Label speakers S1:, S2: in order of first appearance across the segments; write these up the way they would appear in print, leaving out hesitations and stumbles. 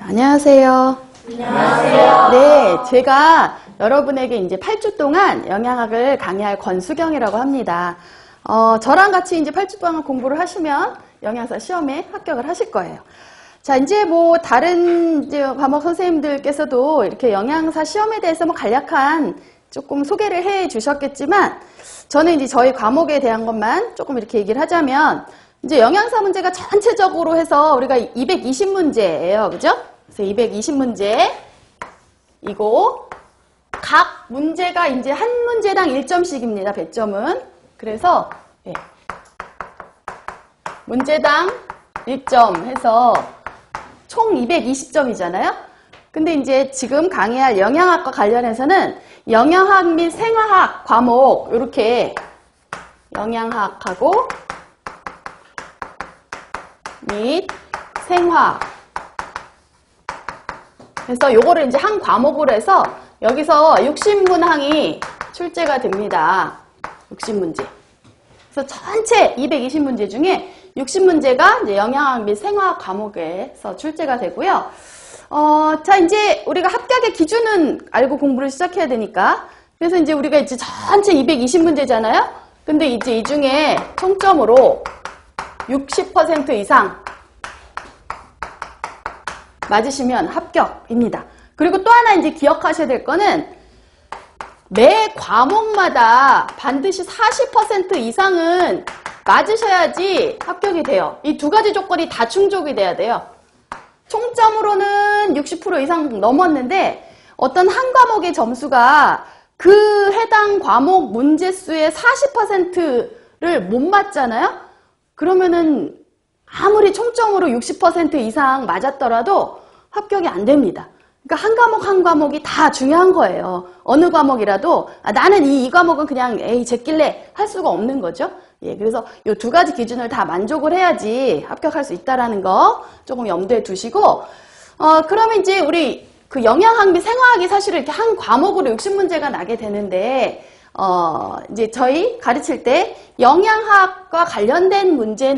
S1: 안녕하세요.
S2: 안녕하세요.
S1: 네, 제가 여러분에게 이제 8주 동안 영양학을 강의할 권수경이라고 합니다. 저랑 같이 이제 8주 동안 공부를 하시면 영양사 시험에 합격을 하실 거예요. 자, 이제 뭐 다른 이제 과목 선생님들께서도 이렇게 영양사 시험에 대해서 뭐 간략한 조금 소개를 해 주셨겠지만, 저는 이제 저희 과목에 대한 것만 조금 이렇게 얘기를 하자면, 이제 영양사 문제가 전체적으로 해서 우리가 220문제예요. 그죠? 그래서 220문제이고, 각 문제가 이제 한 문제당 1점씩입니다. 배점은. 그래서, 예. 문제당 1점 해서 총 220점이잖아요. 근데 이제 지금 강의할 영양학과 관련해서는 영양학 및 생화학 과목, 이렇게 영양학하고 및 생화학. 그래서 요거를 이제 한 과목으로 해서 여기서 60문항이 출제가 됩니다. 60문제. 그래서 전체 220문제 중에 60문제가 이제 영양학 및 생화학 과목에서 출제가 되고요. 자, 이제 우리가 합격의 기준은 알고 공부를 시작해야 되니까. 그래서 이제 우리가 이제 전체 220문제잖아요? 근데 이제 이 중에 총점으로 60% 이상 맞으시면 합격입니다. 그리고 또 하나 이제 기억하셔야 될 거는 매 과목마다 반드시 40% 이상은 맞으셔야지 합격이 돼요. 이 두 가지 조건이 다 충족이 돼야 돼요. 총점으로는 60% 이상 넘었는데 어떤 한 과목의 점수가 그 해당 과목 문제수의 40%를 못 맞잖아요? 그러면은 아무리 총점으로 60% 이상 맞았더라도 합격이 안 됩니다. 그러니까 한 과목 한 과목이 다 중요한 거예요. 어느 과목이라도 나는 이 과목은 그냥 제낄래 할 수가 없는 거죠. 예, 그래서 이 두 가지 기준을 다 만족을 해야지 합격할 수 있다라는 거 조금 염두에 두시고, 그러면 이제 우리 그 영양학 및 생화학이 사실 이렇게 한 과목으로 60문제가 나게 되는데, 이제 저희 가르칠 때 영양학과 관련된 문제,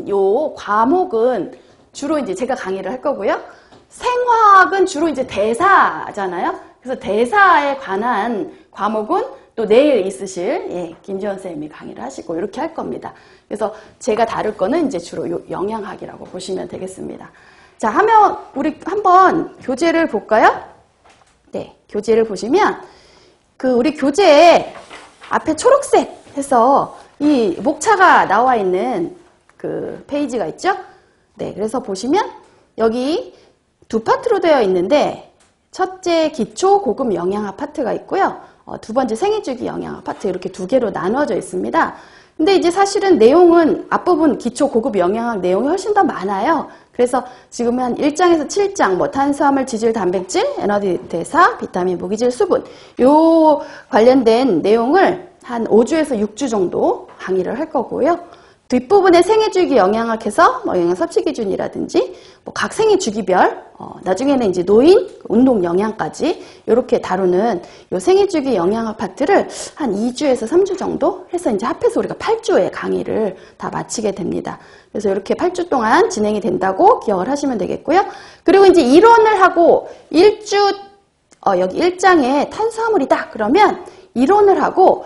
S1: 요 과목은 주로 이제 제가 강의를 할 거고요. 생화학은 주로 이제 대사잖아요. 그래서 대사에 관한 과목은 또 내일 있으실 김지원 선생님이 강의를 하시고 이렇게 할 겁니다. 그래서 제가 다룰 거는 이제 주로 요 영양학이라고 보시면 되겠습니다. 자, 하면 우리 한번 교재를 볼까요? 네, 교재를 보시면 그 우리 교재에 앞에 초록색 해서 이 목차가 나와 있는 그 페이지가 있죠? 네, 그래서 보시면 여기 두 파트로 되어 있는데 첫째 기초 고급 영양학 파트가 있고요. 두 번째 생애주기 영양학 파트 이렇게 두 개로 나누어져 있습니다. 근데 이제 사실은 내용은 앞부분 기초 고급 영양학 내용이 훨씬 더 많아요. 그래서 지금 한 1장에서 7장 뭐 탄수화물, 지질, 단백질, 에너지 대사, 비타민, 무기질, 수분 요 관련된 내용을 한 5주에서 6주 정도 강의를 할 거고요. 뒷부분에 생애주기 영양학에서 뭐 영양 섭취 기준이라든지 뭐 각 생애 주기별 나중에는 이제 노인, 운동 영양까지 이렇게 다루는 요 생애주기 영양학 파트를 한 2주에서 3주 정도 해서 이제 합해서 우리가 8주의 강의를 다 마치게 됩니다. 그래서 이렇게 8주 동안 진행이 된다고 기억을 하시면 되겠고요. 그리고 이제 이론을 하고 여기 1장에 탄수화물이다 그러면 이론을 하고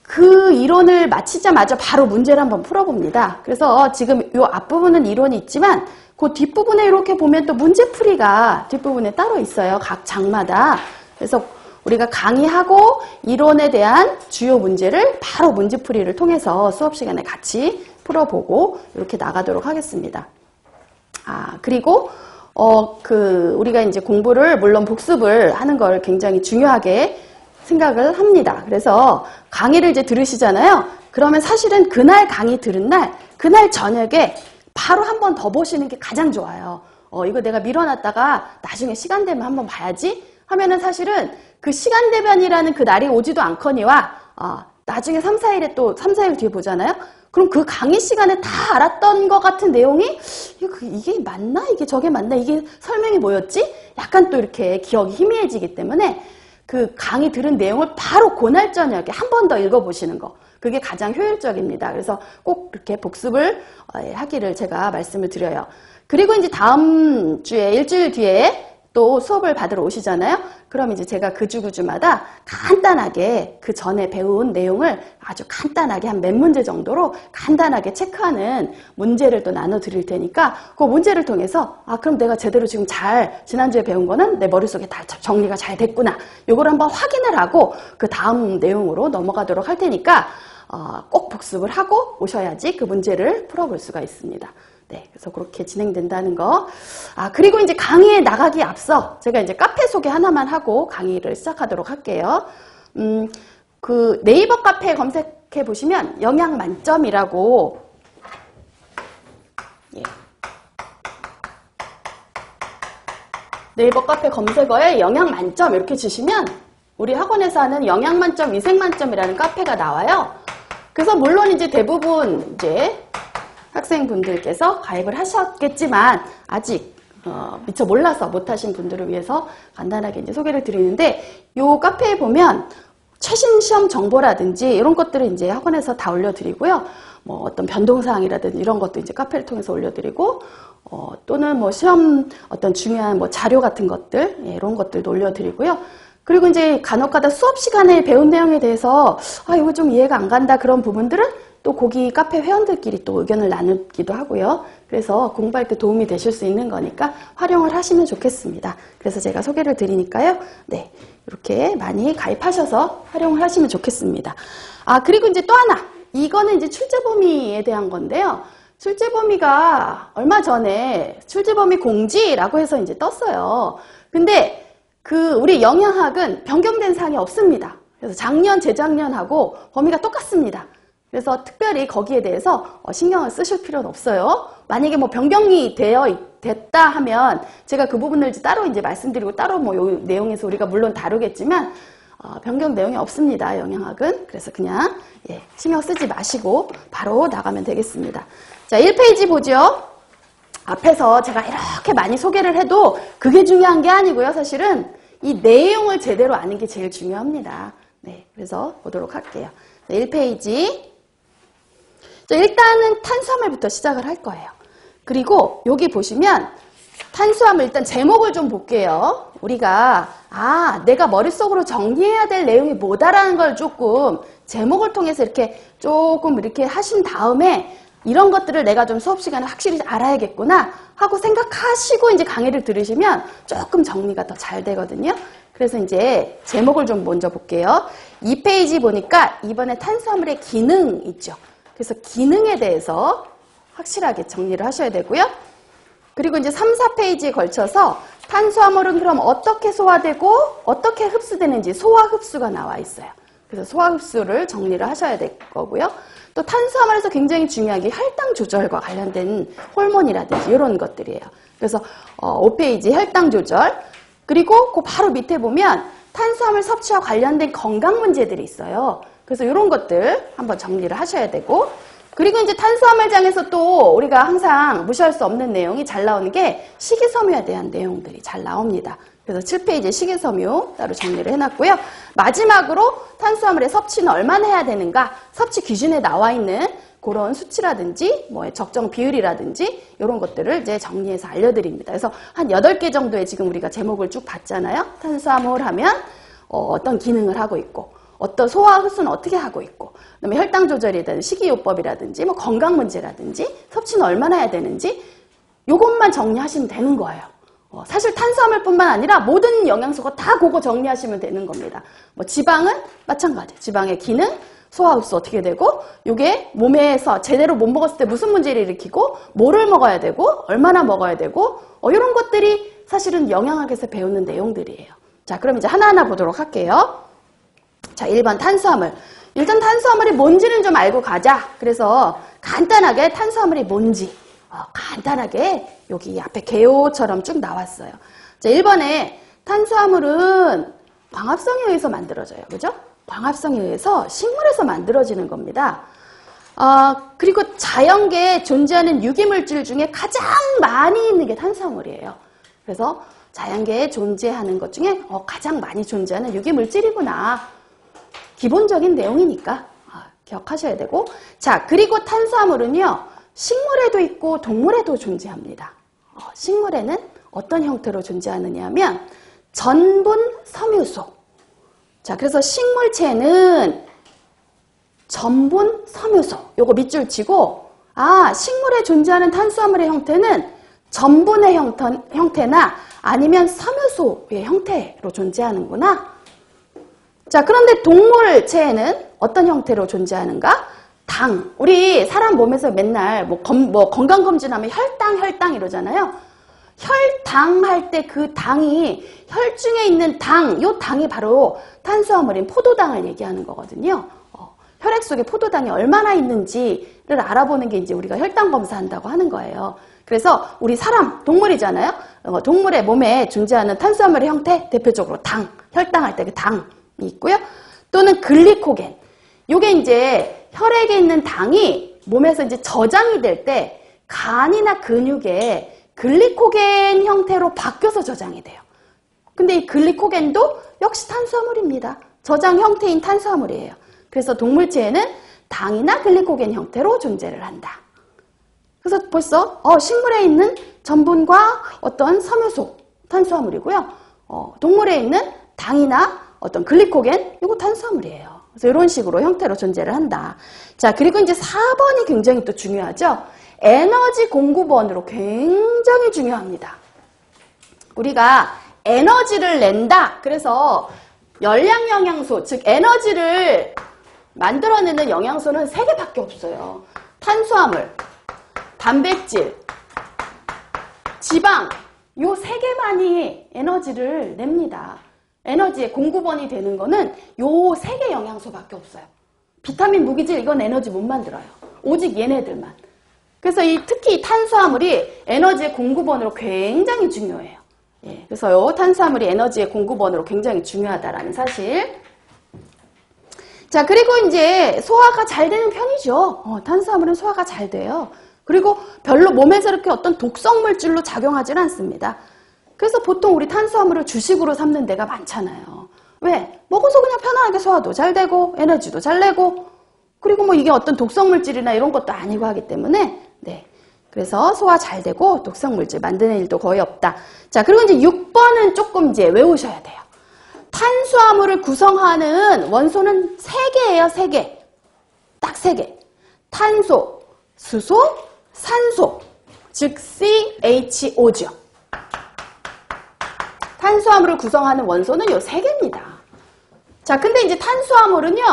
S1: 그 이론을 마치자마자 바로 문제를 한번 풀어봅니다. 그래서 지금 이 앞부분은 이론이 있지만 그 뒷부분에 이렇게 보면 또 문제풀이가 뒷부분에 따로 있어요. 각 장마다. 그래서 우리가 강의하고 이론에 대한 주요 문제를 바로 문제풀이를 통해서 수업 시간에 같이 풀어보고 이렇게 나가도록 하겠습니다. 그리고 우리가 이제 공부를 물론 복습을 하는 걸 굉장히 중요하게 생각을 합니다. 그래서 강의를 이제 들으시잖아요. 그러면 사실은 그날 강의 들은 날, 그날 저녁에 바로 한 번 더 보시는 게 가장 좋아요. 이거 내가 밀어놨다가 나중에 시간 되면 한번 봐야지 하면은 사실은 그 시간 되면이라는 그 날이 오지도 않거니와 나중에 3, 4일에 또 3, 4일 뒤에 보잖아요. 그럼 그 강의 시간에 다 알았던 것 같은 내용이 이게 맞나? 이게 저게 맞나? 이게 설명이 뭐였지? 약간 또 이렇게 기억이 희미해지기 때문에 그 강의 들은 내용을 바로 그날 저녁에 한 번 더 읽어보시는 거. 그게 가장 효율적입니다. 그래서 꼭 이렇게 복습을 하기를 제가 말씀을 드려요. 그리고 이제 다음 주에 일주일 뒤에 또 수업을 받으러 오시잖아요. 그럼 이제 제가 그 주마다 간단하게 그 전에 배운 내용을 아주 간단하게 한 몇 문제 정도로 간단하게 체크하는 문제를 또 나눠 드릴 테니까 그 문제를 통해서 그럼 내가 제대로 지금 지난주에 배운 거는 내 머릿속에 다 정리가 잘 됐구나. 요걸 한번 확인을 하고 그 다음 내용으로 넘어가도록 할 테니까 꼭 복습을 하고 오셔야지 그 문제를 풀어볼 수가 있습니다. 네, 그래서 그렇게 진행된다는 거. 그리고 이제 강의에 나가기 앞서 제가 이제 카페 소개 하나만 하고 강의를 시작하도록 할게요. 그 네이버 카페 검색해 보시면 영양만점이라고, 예. 네이버 카페 검색어에 영양만점 이렇게 주시면 우리 학원에서 하는 영양만점, 위생만점이라는 카페가 나와요. 그래서 물론 이제 대부분 이제 학생분들께서 가입을 하셨겠지만 아직 미처 몰라서 못하신 분들을 위해서 간단하게 이제 소개를 드리는데, 요 카페에 보면 최신 시험 정보라든지 이런 것들을 이제 학원에서 다 올려드리고요. 뭐 어떤 변동사항이라든지 이런 것도 이제 카페를 통해서 올려드리고, 또는 뭐 시험 어떤 중요한 뭐 자료 같은 것들, 이런 것들도 올려드리고요. 그리고 이제 간혹가다 수업 시간에 배운 내용에 대해서 이거 좀 이해가 안 간다 그런 부분들은 또 거기 카페 회원들끼리 또 의견을 나누기도 하고요. 그래서 공부할 때 도움이 되실 수 있는 거니까 활용을 하시면 좋겠습니다. 그래서 제가 소개를 드리니까요. 네, 이렇게 많이 가입하셔서 활용을 하시면 좋겠습니다. 그리고 이제 또 하나, 이거는 이제 출제범위에 대한 건데요. 출제범위가 얼마 전에 출제범위 공지라고 해서 이제 떴어요. 근데 우리 영양학은 변경된 사항이 없습니다. 그래서 작년, 재작년하고 범위가 똑같습니다. 그래서 특별히 거기에 대해서 신경을 쓰실 필요는 없어요. 만약에 뭐 변경이 됐다 하면 제가 그 부분을 따로 이제 말씀드리고 따로 뭐 요 내용에서 우리가 물론 다루겠지만 변경 내용이 없습니다. 영양학은. 그래서 그냥 신경 쓰지 마시고 바로 나가면 되겠습니다. 자, 1페이지 보죠. 앞에서 제가 이렇게 많이 소개를 해도 그게 중요한 게 아니고요. 사실은 이 내용을 제대로 아는 게 제일 중요합니다. 네, 그래서 보도록 할게요. 자, 1페이지. 자, 일단은 탄수화물부터 시작을 할 거예요. 그리고 여기 보시면 탄수화물 일단 제목을 좀 볼게요. 우리가 내가 머릿속으로 정리해야 될 내용이 뭐다라는 걸 조금 제목을 통해서 이렇게 조금 이렇게 하신 다음에 이런 것들을 내가 좀 수업 시간에 확실히 알아야겠구나 하고 생각하시고 이제 강의를 들으시면 조금 정리가 더 잘 되거든요. 그래서 이제 제목을 좀 먼저 볼게요. 2페이지 보니까 이번에 탄수화물의 기능 있죠. 그래서 기능에 대해서 확실하게 정리를 하셔야 되고요. 그리고 이제 3, 4페이지에 걸쳐서 탄수화물은 그럼 어떻게 소화되고 어떻게 흡수되는지 소화 흡수가 나와 있어요. 그래서 소화 흡수를 정리를 하셔야 될 거고요. 또 탄수화물에서 굉장히 중요한 게 혈당 조절과 관련된 호르몬이라든지 이런 것들이에요. 그래서 5페이지 혈당 조절. 그리고 그 바로 밑에 보면 탄수화물 섭취와 관련된 건강 문제들이 있어요. 그래서 이런 것들 한번 정리를 하셔야 되고, 그리고 이제 탄수화물장에서 또 우리가 항상 무시할 수 없는 내용이 잘 나오는 게 식이섬유에 대한 내용들이 잘 나옵니다. 그래서 7페이지에 식이섬유 따로 정리를 해놨고요. 마지막으로 탄수화물의 섭취는 얼마나 해야 되는가, 섭취 기준에 나와 있는 그런 수치라든지 뭐 적정 비율이라든지 이런 것들을 이제 정리해서 알려드립니다. 그래서 한 8개 정도의 지금 우리가 제목을 쭉 봤잖아요. 탄수화물 하면 어떤 기능을 하고 있고, 어떤 소화 흡수는 어떻게 하고 있고, 그다음에 혈당 조절이라든지 식이요법이라든지 뭐 건강 문제라든지 섭취는 얼마나 해야 되는지 요것만 정리하시면 되는 거예요. 사실 탄수화물뿐만 아니라 모든 영양소가 다 그거 정리하시면 되는 겁니다. 뭐 지방은 마찬가지. 지방의 기능, 소화 흡수 어떻게 되고, 요게 몸에서 제대로 못 먹었을 때 무슨 문제를 일으키고, 뭐를 먹어야 되고, 얼마나 먹어야 되고, 이런 것들이 사실은 영양학에서 배우는 내용들이에요. 자, 그럼 이제 하나하나 보도록 할게요. 자, 1번 탄수화물. 일단 탄수화물이 뭔지는 좀 알고 가자. 그래서 간단하게 탄수화물이 뭔지 간단하게 여기 앞에 개요처럼 쭉 나왔어요. 자, 1번에 탄수화물은 광합성에 의해서 만들어져요. 그죠? 광합성에 의해서 식물에서 만들어지는 겁니다. 그리고 자연계에 존재하는 유기물질 중에 가장 많이 있는 게 탄수화물이에요. 그래서 자연계에 존재하는 것 중에 가장 많이 존재하는 유기물질이구나. 기본적인 내용이니까 기억하셔야 되고. 자, 그리고 탄수화물은요, 식물에도 있고 동물에도 존재합니다. 식물에는 어떤 형태로 존재하느냐 하면 전분 섬유소. 자, 그래서 식물체는 전분 섬유소. 요거 밑줄 치고, 식물에 존재하는 탄수화물의 형태는 전분의 형태나 아니면 섬유소의 형태로 존재하는구나. 자, 그런데 동물체에는 어떤 형태로 존재하는가? 당. 우리 사람 몸에서 맨날 뭐 건강검진하면 혈당 이러잖아요. 혈당 할 때 그 당이 혈중에 있는 당, 요 당이 바로 탄수화물인 포도당을 얘기하는 거거든요. 혈액 속에 포도당이 얼마나 있는지를 알아보는 게 이제 우리가 혈당 검사한다고 하는 거예요. 그래서 우리 사람, 동물이잖아요. 동물의 몸에 존재하는 탄수화물의 형태, 대표적으로 당, 혈당 할 때 그 당이 있고요. 또는 글리코겐. 요게 이제 혈액에 있는 당이 몸에서 이제 저장이 될 때 간이나 근육에 글리코겐 형태로 바뀌어서 저장이 돼요. 근데 이 글리코겐도 역시 탄수화물입니다. 저장 형태인 탄수화물이에요. 그래서 동물체에는 당이나 글리코겐 형태로 존재를 한다. 그래서 벌써 식물에 있는 전분과 어떤 섬유소, 탄수화물이고요. 동물에 있는 당이나 어떤 글리코겐, 이거 탄수화물이에요. 그래서 이런 식으로 형태로 존재를 한다. 자, 그리고 이제 4번이 굉장히 또 중요하죠. 에너지 공급원으로 굉장히 중요합니다. 우리가 에너지를 낸다. 그래서 열량 영양소, 즉 에너지를 만들어내는 영양소는 3개밖에 없어요. 탄수화물, 단백질, 지방, 요 3개만이 에너지를 냅니다. 에너지의 공급원이 되는 거는 요 3개 영양소밖에 없어요. 비타민, 무기질, 이건 에너지 못 만들어요. 오직 얘네들만. 그래서 특히 탄수화물이 에너지의 공급원으로 굉장히 중요해요. 예, 그래서 요 탄수화물이 에너지의 공급원으로 굉장히 중요하다라는 사실. 자, 그리고 이제 소화가 잘 되는 편이죠. 탄수화물은 소화가 잘 돼요. 그리고 별로 몸에서 이렇게 어떤 독성 물질로 작용하지는 않습니다. 그래서 보통 우리 탄수화물을 주식으로 삼는 데가 많잖아요. 왜? 먹어서 그냥 편안하게 소화도 잘 되고 에너지도 잘 내고, 그리고 뭐 이게 어떤 독성 물질이나 이런 것도 아니고 하기 때문에, 네. 그래서 소화 잘 되고 독성 물질 만드는 일도 거의 없다. 자, 그리고 이제 6번은 조금 이제 외우셔야 돼요. 탄수화물을 구성하는 원소는 3개예요, 3개. 딱 3개. 탄소, 수소, 산소. 즉 CHO죠. 탄수화물을 구성하는 원소는 요 3개입니다. 자, 근데 이제 탄수화물은요,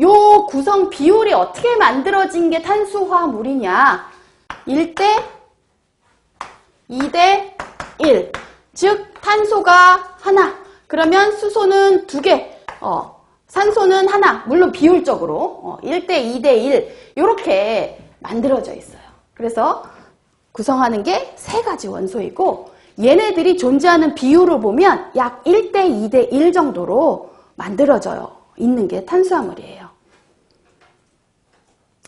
S1: 요 구성 비율이 어떻게 만들어진 게 탄수화물이냐. 1대 2대 1. 즉, 탄소가 하나. 그러면 수소는 2개. 산소는 하나. 물론 비율적으로. 1대 2대 1. 요렇게 만들어져 있어요. 그래서 구성하는 게 3가지 원소이고, 얘네들이 존재하는 비율을 보면 약 1대 2대 1 정도로 만들어져 있는 게 탄수화물이에요.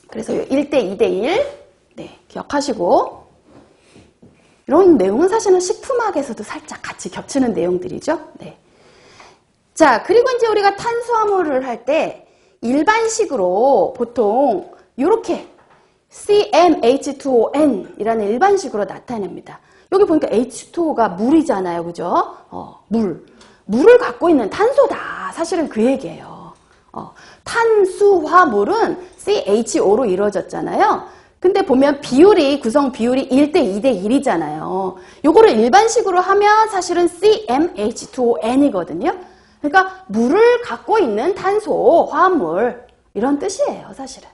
S1: 그래서 1대 2대 1, 네, 기억하시고. 이런 내용은 사실은 식품학에서도 살짝 같이 겹치는 내용들이죠. 네. 자, 그리고 이제 우리가 탄수화물을 할 때 일반식으로 보통 이렇게 CmH2ON 이라는 일반식으로 나타냅니다. 여기 보니까 H2O가 물이잖아요. 그죠? 물을 갖고 있는 탄소다. 사실은 그 얘기예요. 탄수화물은 CHO로 이루어졌잖아요. 근데 보면 구성 비율이 1대 2대 1이잖아요. 요거를 일반식으로 하면 사실은 CmH2ON이거든요. 그러니까 물을 갖고 있는 탄소, 화합물, 이런 뜻이에요, 사실은.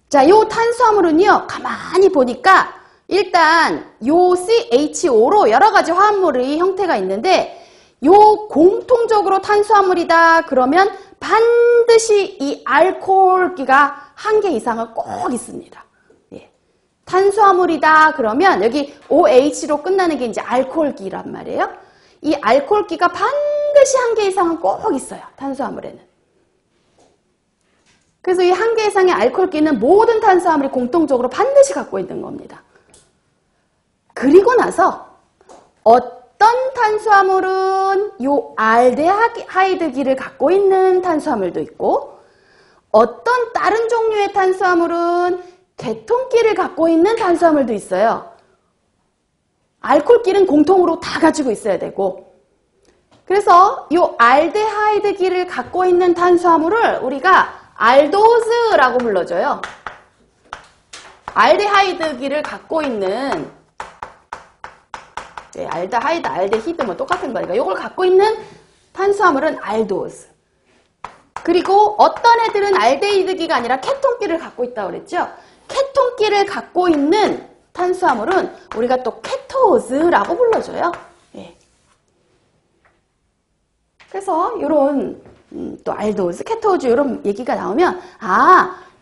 S1: 자, 요 탄수화물은요, 가만히 보니까 일단 요 CHO로 여러 가지 화합물의 형태가 있는데, 요 공통적으로 탄수화물이다 그러면 반드시 이 알코올기가 1개 이상은 꼭 있습니다. 예. 탄수화물이다 그러면 여기 OH로 끝나는 게 이제 알코올기란 말이에요. 이 알코올기가 반드시 1개 이상은 꼭 있어요. 탄수화물에는. 그래서 이 1개 이상의 알코올기는 모든 탄수화물이 공통적으로 반드시 갖고 있는 겁니다. 그리고 나서 어떤 탄수화물은 요 알데하이드기를 갖고 있는 탄수화물도 있고, 어떤 다른 종류의 탄수화물은 케톤기를 갖고 있는 탄수화물도 있어요. 알코올기는 공통으로 다 가지고 있어야 되고, 그래서 이 알데하이드기를 갖고 있는 탄수화물을 우리가 알도스라고 불러줘요. 알데하이드기를 갖고 있는, 알데하이드, 알데히드 뭐 똑같은 거니까 이걸 갖고 있는 탄수화물은 알도스. 그리고 어떤 애들은 알데히드기가 아니라 케톤기를 갖고 있다고 그랬죠. 케톤기를 갖고 있는 탄수화물은 우리가 또 케토즈라고 불러줘요. 예. 그래서 이런 또 알도스, 케토즈 이런 얘기가 나오면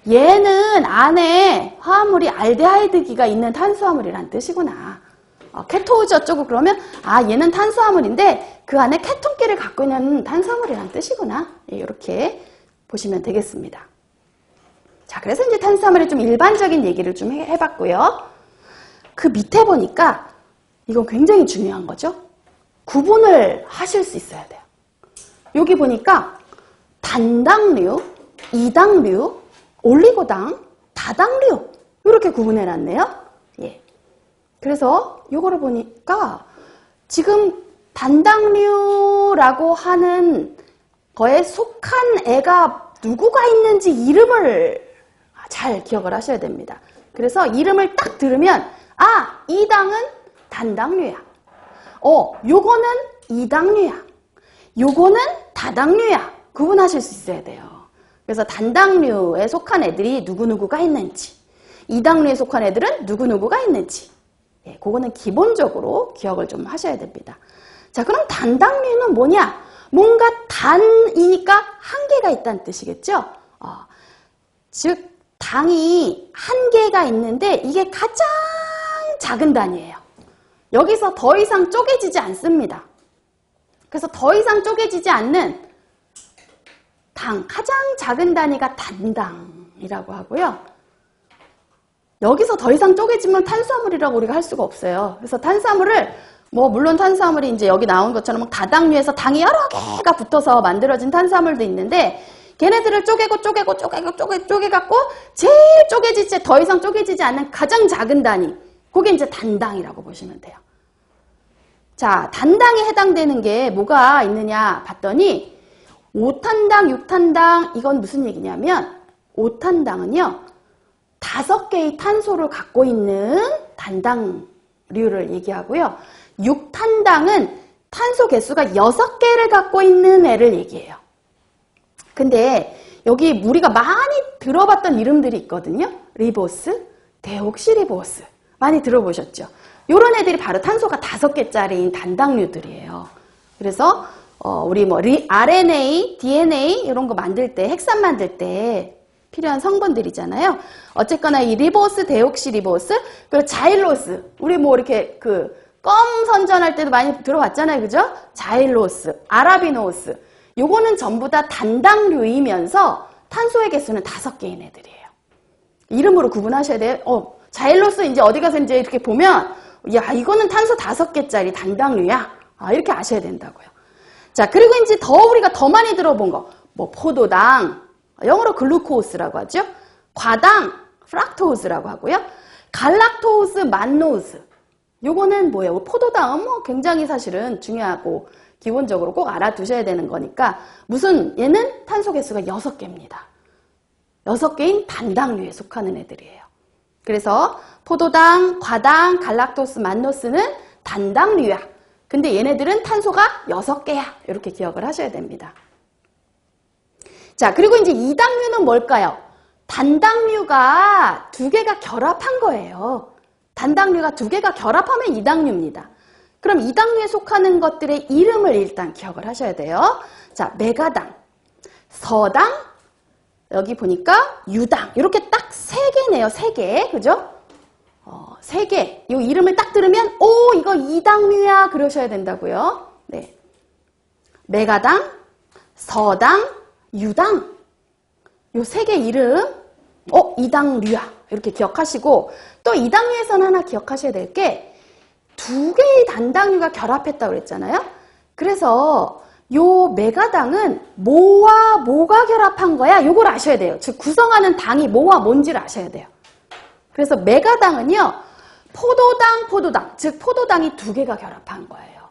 S1: 얘는 안에 화합물이 알데하이드기가 있는 탄수화물이란 뜻이구나. 케토즈 어쩌고 그러면 얘는 탄수화물인데 그 안에 케톤기를 갖고 있는 탄수화물이란 뜻이구나. 예, 이렇게 보시면 되겠습니다. 자, 그래서 이제 탄수화물의 좀 일반적인 얘기를 좀 해봤고요. 그 밑에 보니까 이건 굉장히 중요한 거죠. 구분을 하실 수 있어야 돼요. 여기 보니까 단당류, 이당류, 올리고당, 다당류 이렇게 구분해 놨네요. 예. 그래서 요거를 보니까 지금 단당류라고 하는 거에 속한 애가 누구가 있는지 이름을 잘 기억을 하셔야 됩니다. 그래서 이름을 딱 들으면 이 당은 단당류야. 요거는 이당류야. 요거는 다당류야. 구분하실 수 있어야 돼요. 그래서 단당류에 속한 애들이 누구누구가 있는지, 이당류에 속한 애들은 누구누구가 있는지, 예, 그거는 기본적으로 기억을 좀 하셔야 됩니다. 자, 그럼 단당류는 뭐냐? 뭔가 단이니까 한계가 있다는 뜻이겠죠? 즉 당이 한계가 있는데 이게 가장 작은 단위예요. 여기서 더 이상 쪼개지지 않습니다. 그래서 더 이상 쪼개지지 않는 당, 가장 작은 단위가 단당이라고 하고요. 여기서 더 이상 쪼개지면 탄수화물이라고 우리가 할 수가 없어요. 그래서 탄수화물을 물론 탄수화물이 이제 여기 나온 것처럼 다당류에서 당이 여러 개가 붙어서 만들어진 탄수화물도 있는데 걔네들을 쪼개갖고 제일 쪼개지지, 더 이상 쪼개지지 않는 가장 작은 단위, 그게 이제 단당이라고 보시면 돼요. 자, 단당에 해당되는 게 뭐가 있느냐 봤더니 5탄당, 6탄당, 이건 무슨 얘기냐면 5탄당은요 5개의 탄소를 갖고 있는 단당류를 얘기하고요. 6탄당은 탄소 개수가 6개를 갖고 있는 애를 얘기해요. 근데 여기 우리가 많이 들어봤던 이름들이 있거든요. 리보스, 데옥시리보스 많이 들어보셨죠? 이런 애들이 바로 탄소가 5개짜리인 단당류들이에요. 그래서 우리 RNA, DNA 이런 거 만들 때, 핵산 만들 때 필요한 성분들이잖아요. 어쨌거나 이 리보스, 데옥시리보스, 그리고 자일로스, 우리 이렇게 껌 선전할 때도 많이 들어봤잖아요. 그죠? 자일로스, 아라비노스, 요거는 전부 다 단당류이면서 탄소의 개수는 5개인 애들이에요. 이름으로 구분하셔야 돼요. 자일로스 이제 어디 가서 이제 이렇게 보면 야, 이거는 탄소 5개짜리 단당류야. 이렇게 아셔야 된다고요. 자, 그리고 이제 우리가 더 많이 들어본 거, 포도당, 영어로 글루코스라고 하죠. 과당, 프락토스라고 하고요. 갈락토스, 만노스. 요거는 뭐예요? 포도당은 굉장히 사실은 중요하고 기본적으로 꼭 알아두셔야 되는 거니까 얘는 탄소 개수가 6개입니다. 6개인 단당류에 속하는 애들이에요. 그래서 포도당, 과당, 갈락토스, 만노스는 단당류야. 근데 얘네들은 탄소가 6개야. 이렇게 기억을 하셔야 됩니다. 자, 그리고 이제 이당류는 뭘까요? 단당류가 2개가 결합한 거예요. 단당류가 2개가 결합하면 이당류입니다. 그럼 이당류에 속하는 것들의 이름을 일단 기억을 하셔야 돼요. 자, 메가당, 서당, 여기 보니까 유당, 이렇게 딱 3개네요. 3개, 그죠? 3개. 이 이름을 딱 들으면 이거 이당류야 그러셔야 된다고요. 네. 메가당, 서당, 유당. 이 3개 이름 이당류야 이렇게 기억하시고, 또 이당류에서는 하나 기억하셔야 될 게 2개의 단당류가 결합했다고 그랬잖아요. 그래서 요 메가당은 뭐와 뭐가 결합한 거야? 요걸 아셔야 돼요. 즉 구성하는 당이 뭐와 뭔지를 아셔야 돼요. 그래서 메가당은요, 포도당, 즉 포도당이 두 개가 결합한 거예요.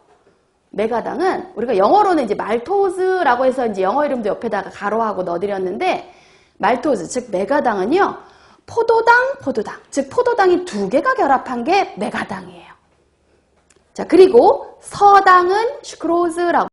S1: 메가당은 우리가 영어로는 이제 말토즈라고 해서 이제 영어 이름도 옆에다가 가로하고 넣어드렸는데, 말토즈, 즉 메가당은요, 포도당, 즉 포도당이 두 개가 결합한 게 메가당이에요. 자, 그리고 서당은 슈크로즈라고